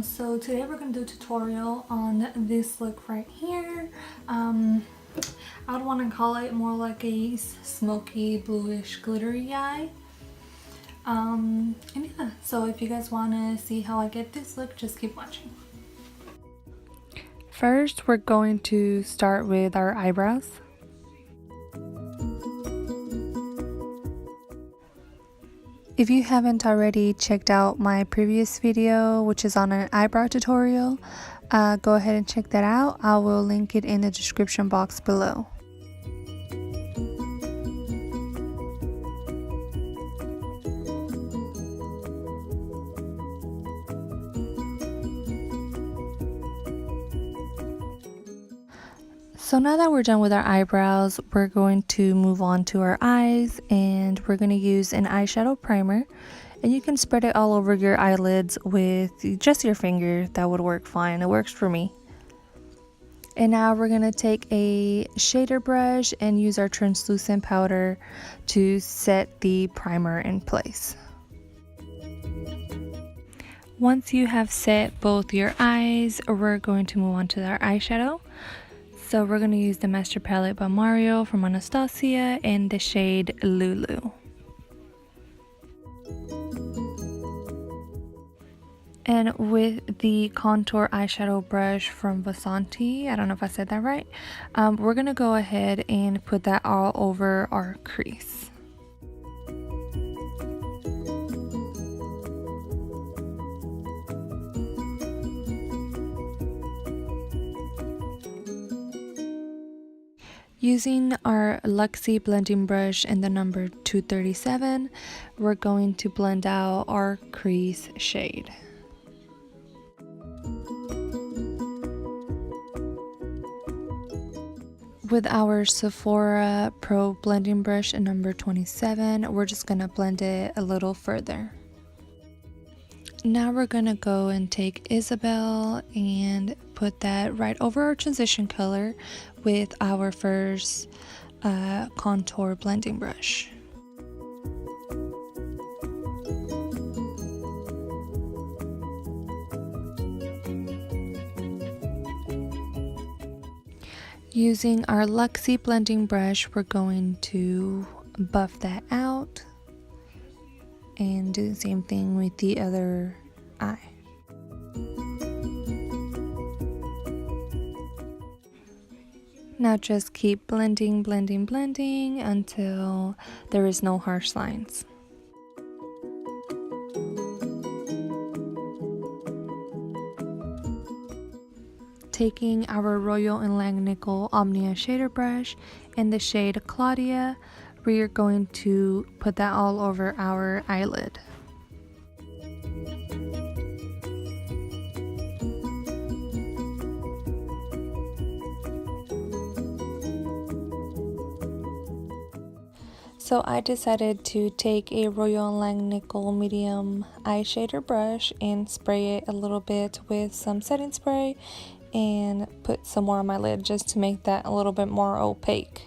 So today we're going to do a tutorial on this look right here. I would want to call it more like a smoky bluish glittery eye. And yeah, so if you guys want to see how I get this look, just keep watching. First, we're going to start with our eyebrows. If you haven't already checked out my previous video, which is on an eyebrow tutorial, go ahead and check that out. I will link it in the description box below. So now that we're done with our eyebrows, we're going to move on to our eyes, and we're going to use an eyeshadow primer, and you can spread it all over your eyelids with just your finger. That would work fine. It works for me. And now we're going to take a shader brush and use our translucent powder to set the primer in place. Once you have set both your eyes, we're going to move on to our eyeshadow. So we're going to use the Master Palette by Mario from Anastasia in the shade Lulu. And with the contour eyeshadow brush from Vasanti, I don't know if I said that right, we're going to go ahead and put that all over our crease. Using our Luxie blending brush in the number 237, we're going to blend out our crease shade. With our Sephora Pro blending brush in number 27, we're just going to blend it a little further. Now we're going to go and take Isabel and put that right over our transition color with our first contour blending brush. Using our Luxie blending brush, we're going to buff that out and do the same thing with the other eye. Now just keep blending, blending, blending until there is no harsh lines. Taking our Royal and Langnickel Omnia shader brush in the shade Claudia, we are going to put that all over our eyelid. So I decided to take a Royal Langnickel medium eye shader brush and spray it a little bit with some setting spray and put some more on my lid just to make that a little bit more opaque.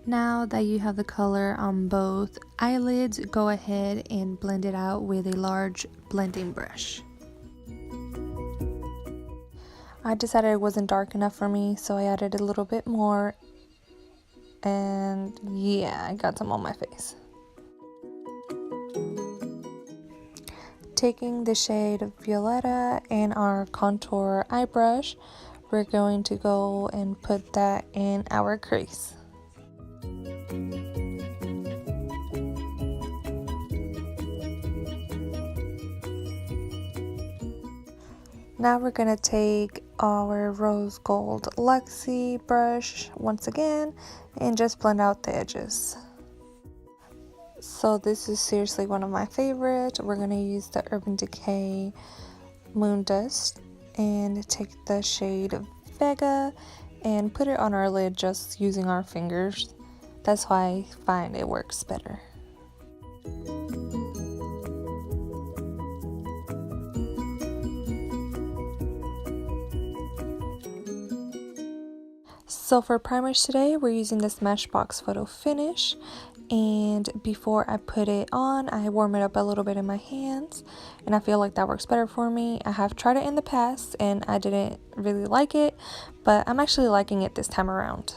Now that you have the color on both eyelids, go ahead and blend it out with a large blending brush. I decided it wasn't dark enough for me, so I added a little bit more, and yeah, I got some on my face. Taking the shade Violetta and our contour eye brush, we're going to go and put that in our crease. Now we're going to take our rose gold Luxie brush once again and just blend out the edges. So this is seriously one of my favorites. We're going to use the Urban Decay Moon Dust and take the shade Vega and put it on our lid just using our fingers. That's why I find it works better. So for primers today, we're using the Smashbox Photo Finish. And before I put it on, I warm it up a little bit in my hands, and I feel like that works better for me. I have tried it in the past and I didn't really like it, but I'm actually liking it this time around.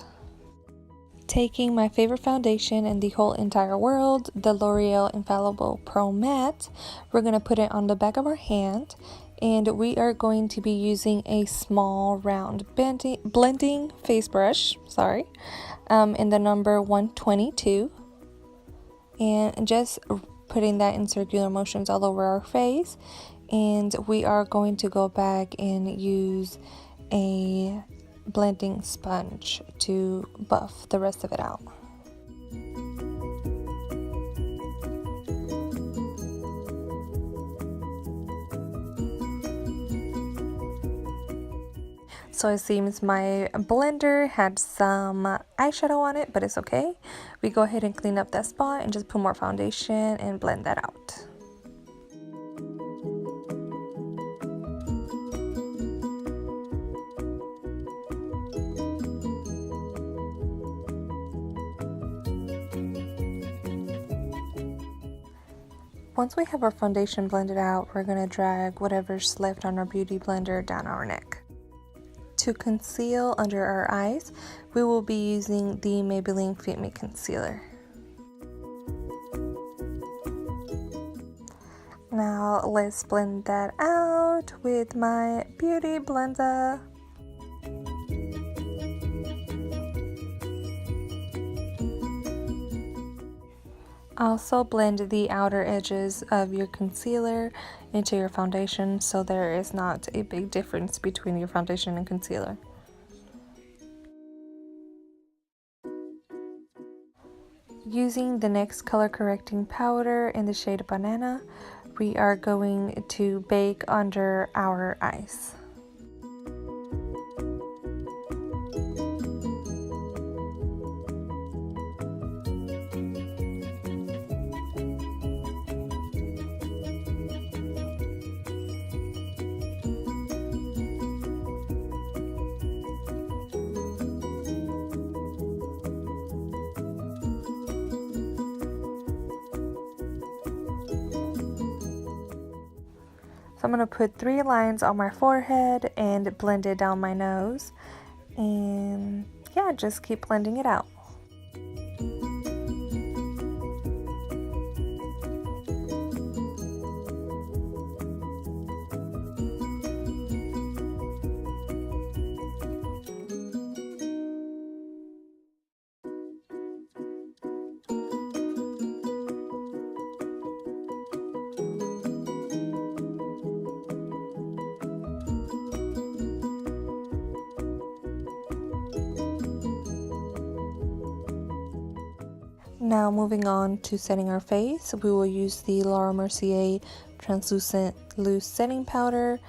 Taking my favorite foundation in the whole entire world, the L'Oreal Infallible Pro Matte, we're going to put it on the back of our hand, and we are going to be using a small round blending face brush, in the number 122, and just putting that in circular motions all over our face. And we are going to go back and use a blending sponge to buff the rest of it out. So it seems my blender had some eyeshadow on it, but it's okay. We go ahead and clean up that spot and just put more foundation and blend that out. Once we have our foundation blended out, we're going to drag whatever's left on our beauty blender down our neck. To conceal under our eyes, we will be using the Maybelline Fit Me Concealer. Now let's blend that out with my beauty blender. Also blend the outer edges of your concealer into your foundation so there is not a big difference between your foundation and concealer. Using the NYX color correcting powder in the shade Banana, we are going to bake under our eyes. So I'm going to put 3 lines on my forehead and blend it down my nose, and yeah, just keep blending it out. Now moving on to setting our face, we will use the Laura Mercier Translucent Loose Setting Powder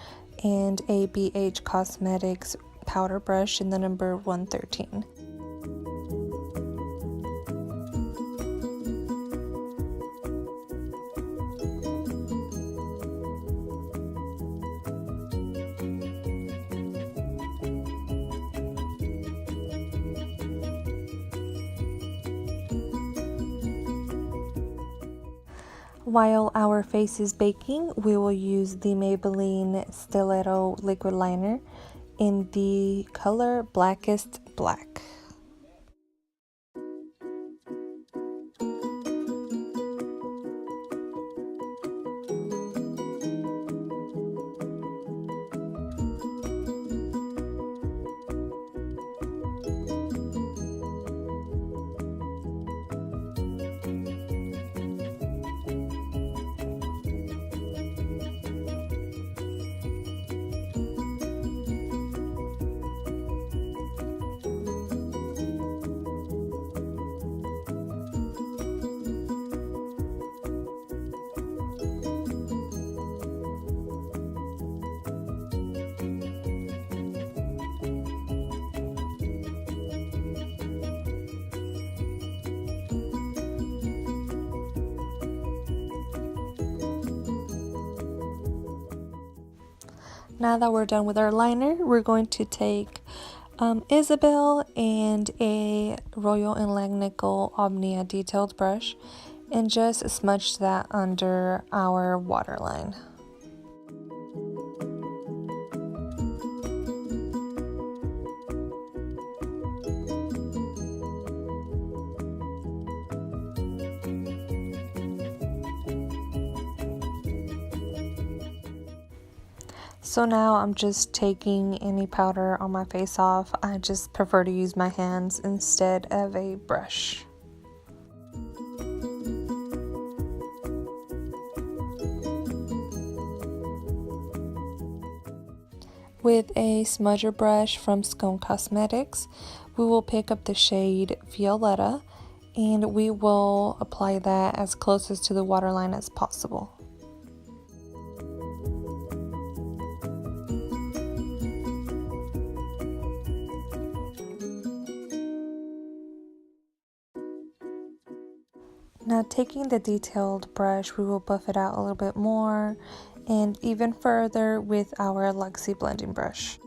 and a BH Cosmetics powder brush in the number 113. While our face is baking, we will use the Maybelline Stiletto liquid liner in the color Blackest Black. Now that we're done with our liner, we're going to take Isabel and a Royal and Langnickel Omnia detailed brush, and just smudge that under our waterline. So now I'm just taking any powder on my face off. I just prefer to use my hands instead of a brush. With a smudger brush from Scone Cosmetics, we will pick up the shade Violetta and we will apply that as closest to the waterline as possible. Now taking the detailed brush, we will buff it out a little bit more and even further with our Luxie blending brush.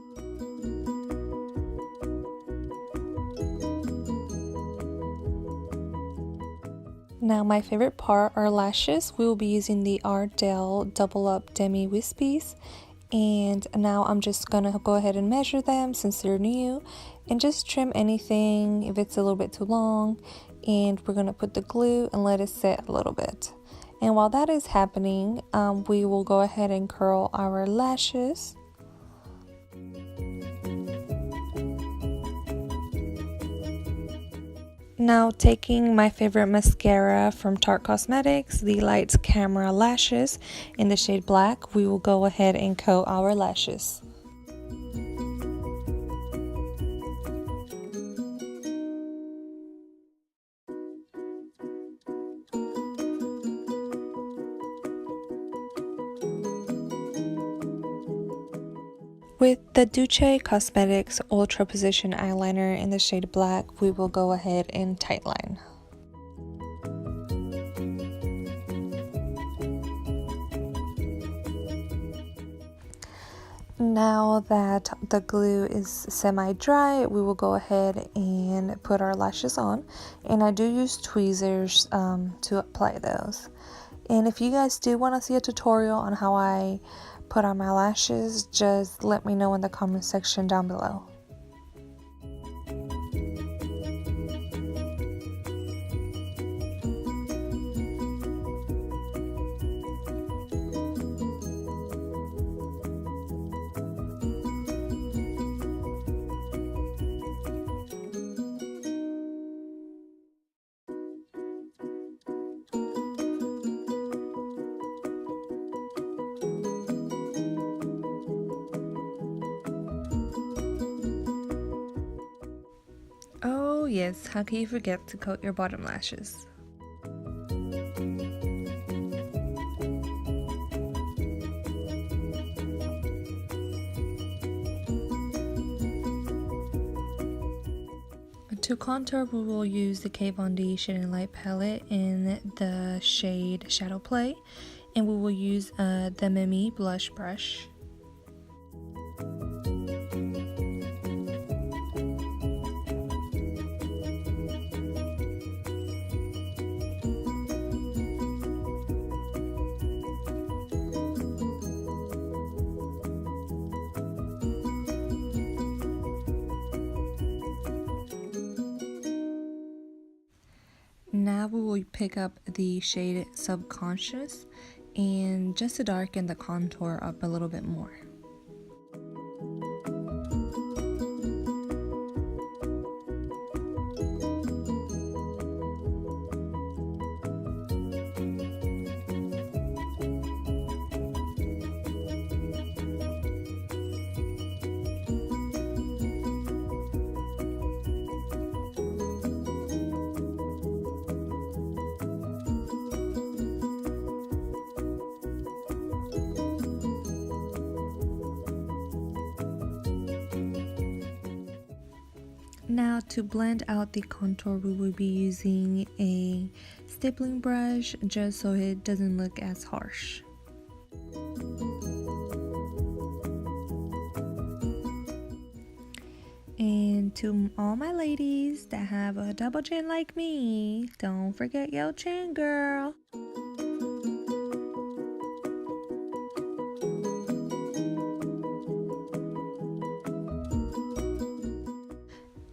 Now my favorite part are lashes. We will be using the Ardell Double Up Demi Wispies, and now I'm just gonna go ahead and measure them since they're new and just trim anything if it's a little bit too long, and we're gonna put the glue and let it sit a little bit. And while that is happening, we will go ahead and curl our lashes. Now taking my favorite mascara from Tarte Cosmetics, the Lights Camera Lashes in the shade Black, we will go ahead and coat our lashes. With the Duce Cosmetics Ultra Position Eyeliner in the shade Black, we will go ahead and tightline. Now that the glue is semi-dry, we will go ahead and put our lashes on. And I do use tweezers to apply those. And if you guys do want to see a tutorial on how I put on my lashes, just let me know in the comment section down below. Oh yes, how can you forget to coat your bottom lashes? To contour, we will use the Kat Von D Shade and Light palette in the shade Shadow Play, and we will use the Mimi blush brush. Now we will pick up the shade Subconscious and just to darken the contour up a little bit more. Now to blend out the contour, we will be using a stippling brush just so it doesn't look as harsh. And And to all my ladies that have a double chin like me, don't forget your chin, girl.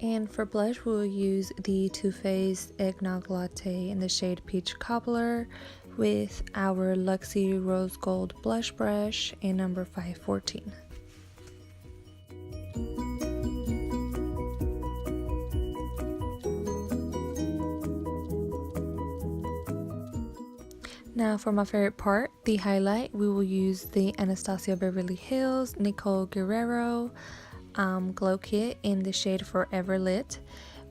And for blush, we will use the Too Faced Eggnog Latte in the shade Peach Cobbler with our Luxie Rose Gold Blush Brush in number 514. Now for my favorite part, the highlight, we will use the Anastasia Beverly Hills Nicole Guerrero Glow Kit in the shade Forever Lit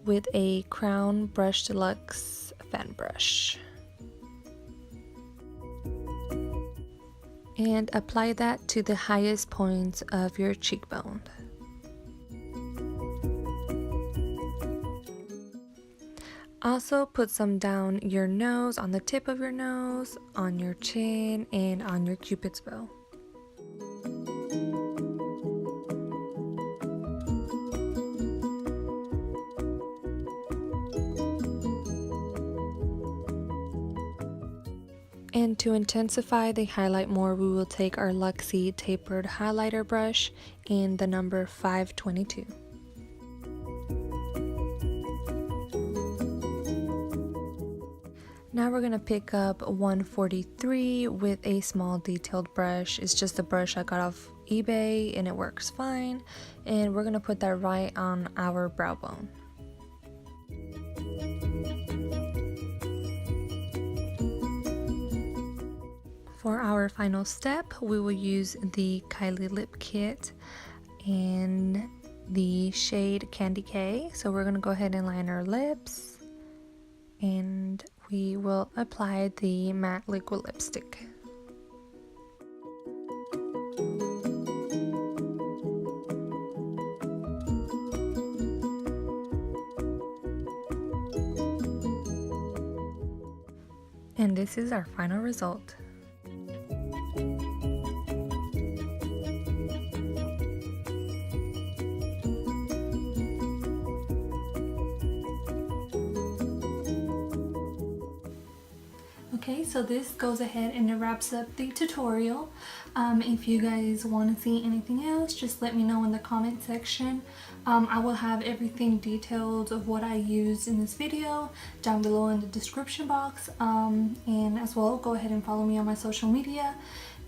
with a Crown Brush Deluxe fan brush. And apply that to the highest points of your cheekbone. Also put some down your nose, on the tip of your nose, on your chin, and on your cupid's bow. And to intensify the highlight more, we will take our Luxie tapered highlighter brush in the number 522. Now we're going to pick up 143 with a small detailed brush. It's just a brush I got off eBay and it works fine. And we're going to put that right on our brow bone. For our final step, we will use the Kylie Lip Kit in the shade Candy K. So we're going to go ahead and line our lips, and we will apply the matte liquid lipstick. And this is our final result. Okay, so this goes ahead and it wraps up the tutorial. If you guys want to see anything else, just let me know in the comment section. I will have everything detailed of what I used in this video down below in the description box. And as well, go ahead and follow me on my social media.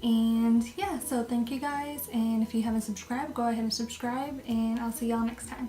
And yeah, so thank you guys. And if you haven't subscribed, go ahead and subscribe. And I'll see y'all next time.